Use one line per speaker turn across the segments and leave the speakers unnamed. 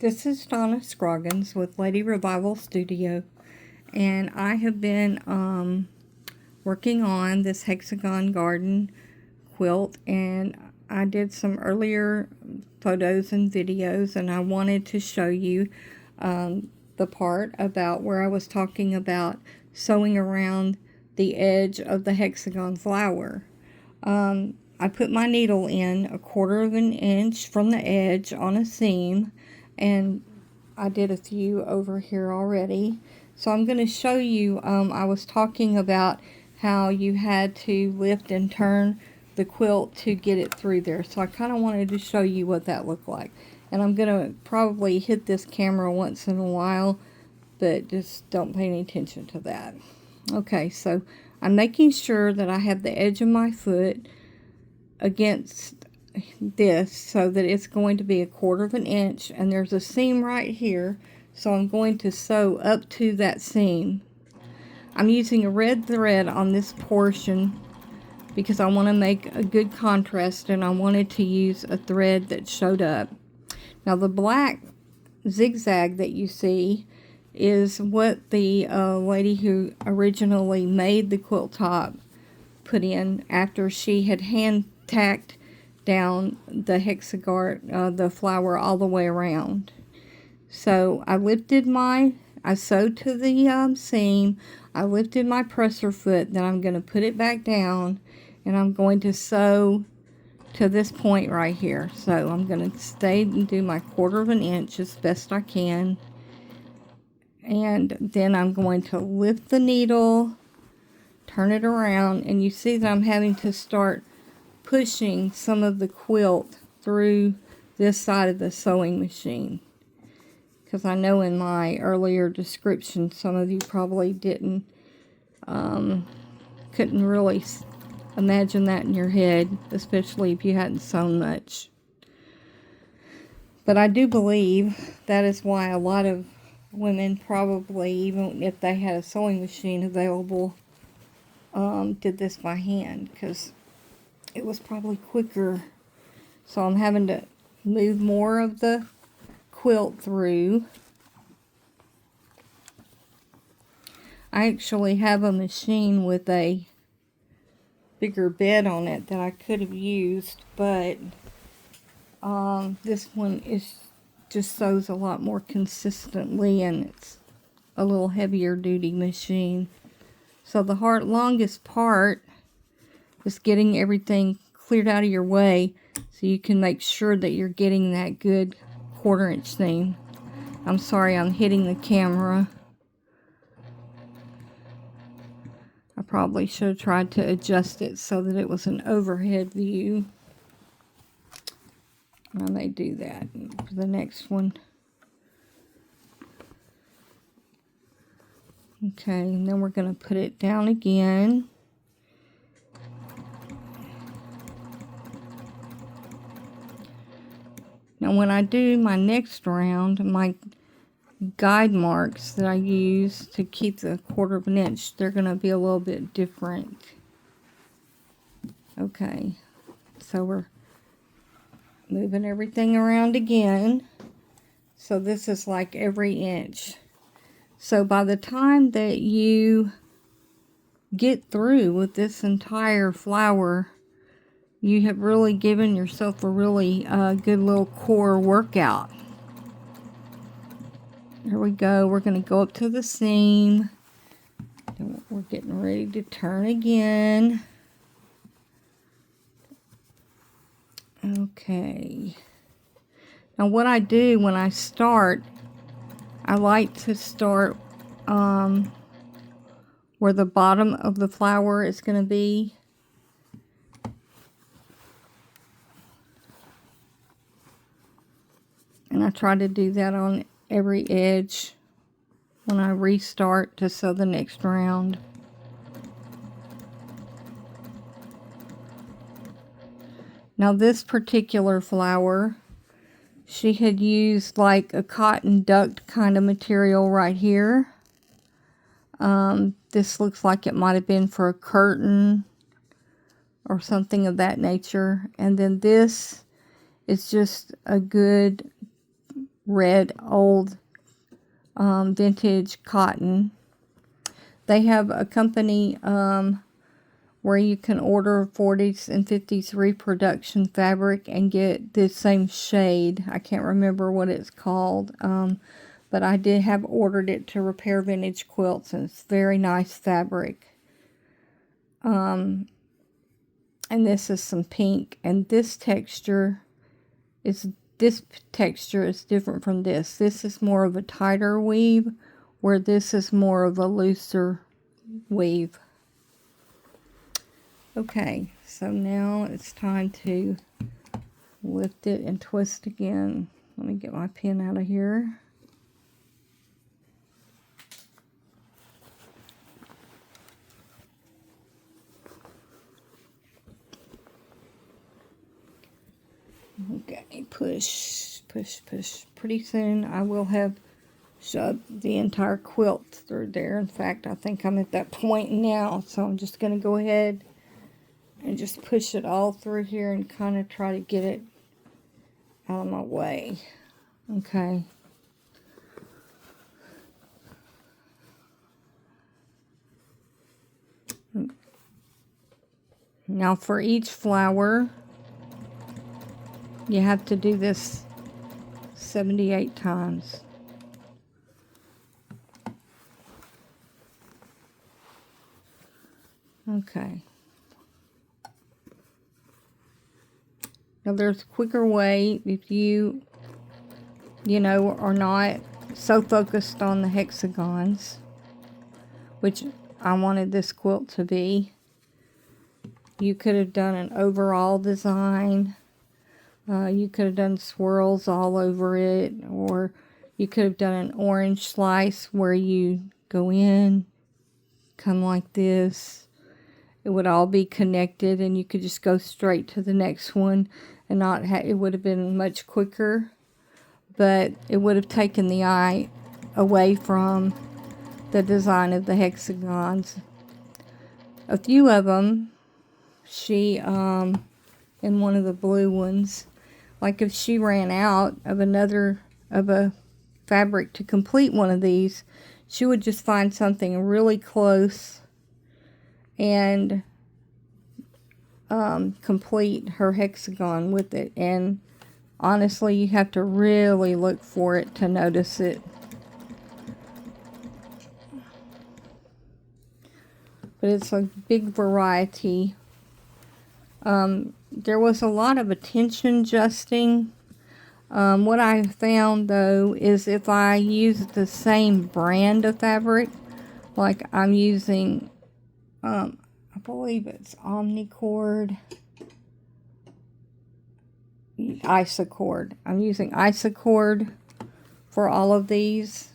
This is Donna Scroggins with Lady Revival Studio, and I have been working on this Hexagon garden quilt, and I did some earlier photos and videos, and I wanted to show you the part about where I was talking about sewing around the edge of the hexagon flower. I put my needle in 1/4 of an inch from the edge on a seam, and I did a few over here already. So I'm going to show you, I was talking about how you had to lift and turn the quilt to get it through there. So I kind of wanted to show you what that looked like. And I'm going to probably hit this camera once in a while, but just don't pay any attention to that. Okay, so I'm making sure that I have the edge of my foot against this so that it's going to be 1/4 of an inch, and there's a seam right here, so I'm going to sew up to that seam. I'm using a red thread on this portion because I want to make a good contrast, and I wanted to use a thread that showed up. Now the black zigzag that you see is what the lady who originally made the quilt top put in after she had hand tacked down the hexagon, the flower all the way around. So I sewed to the seam, I lifted my presser foot, then I'm going to put it back down, and I'm going to sew to this point right here. So I'm going to stay and do my 1/4 of an inch as best I can, and then I'm going to lift the needle, turn it around, and you see that I'm having to start pushing some of the quilt through this side of the sewing machine, because I know in my earlier description some of you probably couldn't really imagine that in your head, especially if you hadn't sewn much. But I do believe that is why a lot of women, probably even if they had a sewing machine available, did this by hand, because it was probably quicker. So I'm having to move more of the quilt through. I actually have a machine with a bigger bed on it that I could have used, but this one just sews a lot more consistently, and it's a little heavier duty machine. So the longest part is getting everything cleared out of your way so you can make sure that you're getting that good 1/4 inch seam. I'm sorry, I'm hitting the camera. I probably should have tried to adjust it so that it was an overhead view. I may do that for the next one. Okay, and then we're going to put it down again. Now when I do my next round, my guide marks that I use to keep the 1/4 of an inch, they're going to be a little bit different. Okay, so we're moving everything around again. So this is like every inch. So by the time that you get through with this entire flower, you have really given yourself a really good little core workout. Here we go. We're going to go up to the seam. And we're getting ready to turn again. Okay. Now what I do when I start, I like to start where the bottom of the flower is going to be. And I try to do that on every edge when I restart to sew the next round. Now this particular flower, she had used like a cotton duct kind of material right here. This looks like it might have been for a curtain or something of that nature. And then this is just a good red old vintage cotton. They have a company where you can order 40s and 50s reproduction fabric and get the same shade. I can't remember what it's called, but I did have ordered it to repair vintage quilts, and it's very nice fabric. And this is some pink, and this texture is different from this. This is more of a tighter weave, where this is more of a looser weave. Okay, so now it's time to lift it and twist again. Let me get my pin out of here. Okay, push, push, push. Pretty soon I will have shoved the entire quilt through there. In fact, I think I'm at that point now, so I'm just going to go ahead and just push it all through here and kind of try to get it out of my way. Okay. Now for each flower, you have to do this 78 times. Okay. Now there's a quicker way if you know, are not so focused on the hexagons, which I wanted this quilt to be. You could have done an overall design. You could have done swirls all over it, or you could have done an orange slice where you go in, come like this. It would all be connected, and you could just go straight to the next one, and not it would have been much quicker, but it would have taken the eye away from the design of the hexagons. A few of them, she in one of the blue ones, like if she ran out of a fabric to complete one of these, she would just find something really close and complete her hexagon with it. And honestly, you have to really look for it to notice it. But it's a big variety. There was a lot of attention adjusting. What I found though is if I use the same brand of fabric, like I'm using, I believe it's Omnicord, Isacord. I'm using Isacord for all of these,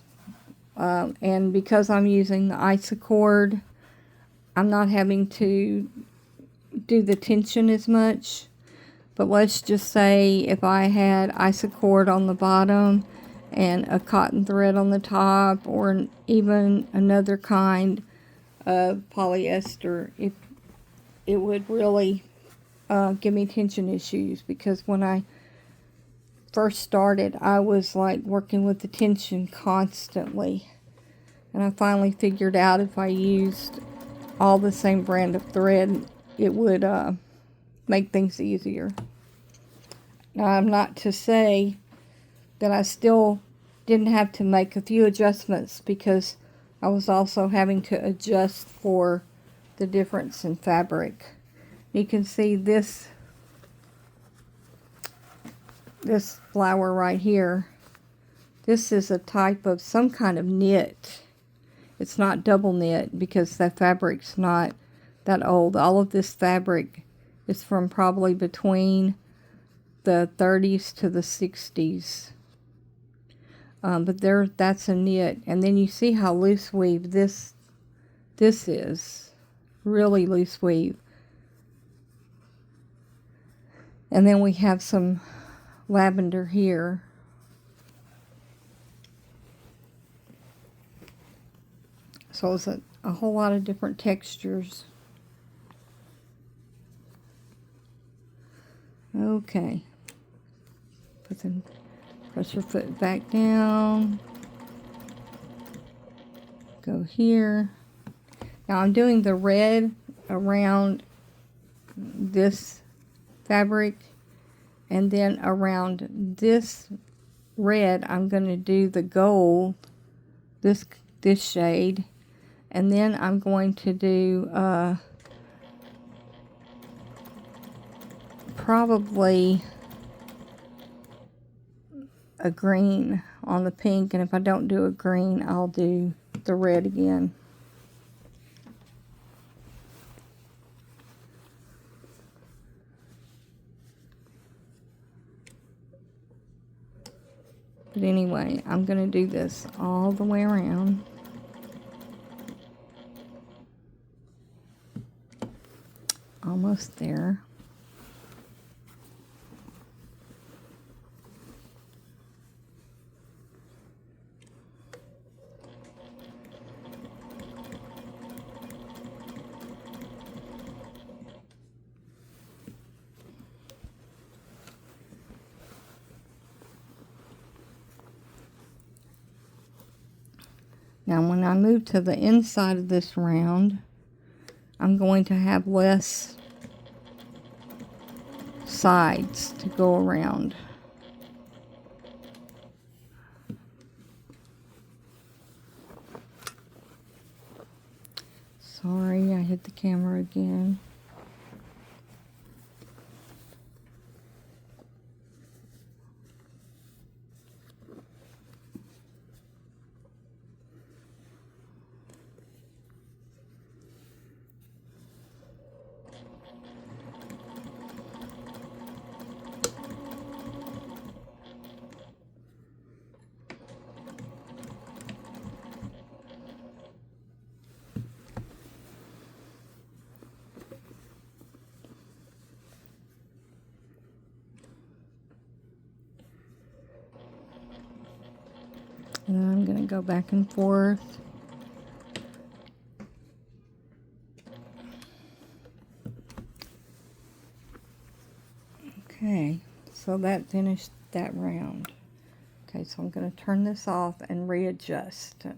and because I'm using the Isacord, I'm not having to do the tension as much. But let's just say if I had Isacord on the bottom and a cotton thread on the top, or even another kind of polyester, it would really give me tension issues, because when I first started, I was like working with the tension constantly, and I finally figured out if I used all the same brand of thread, it would make things easier. Now, I'm not to say that I still didn't have to make a few adjustments, because I was also having to adjust for the difference in fabric. You can see this flower right here. This is a type of some kind of knit. It's not double knit, because the fabric's not that old. All of this fabric is from probably between the 30s to the 60s. But that's a knit. And then you see how loose weave this is. Really loose weave. And then we have some lavender here. So it's a whole lot of different textures. Okay. Put Press your foot back down. Go here. Now I'm doing the red around this fabric, and then around this red I'm going to do the gold, this shade, and then I'm going to do probably a green on the pink, and if I don't do a green, I'll do the red again. But anyway, I'm going to do this all the way around. Almost there. Now when I move to the inside of this round, I'm going to have less sides to go around. Sorry, I hit the camera again. And then I'm going to go back and forth. Okay, so that finished that round. Okay, so I'm going to turn this off and readjust it.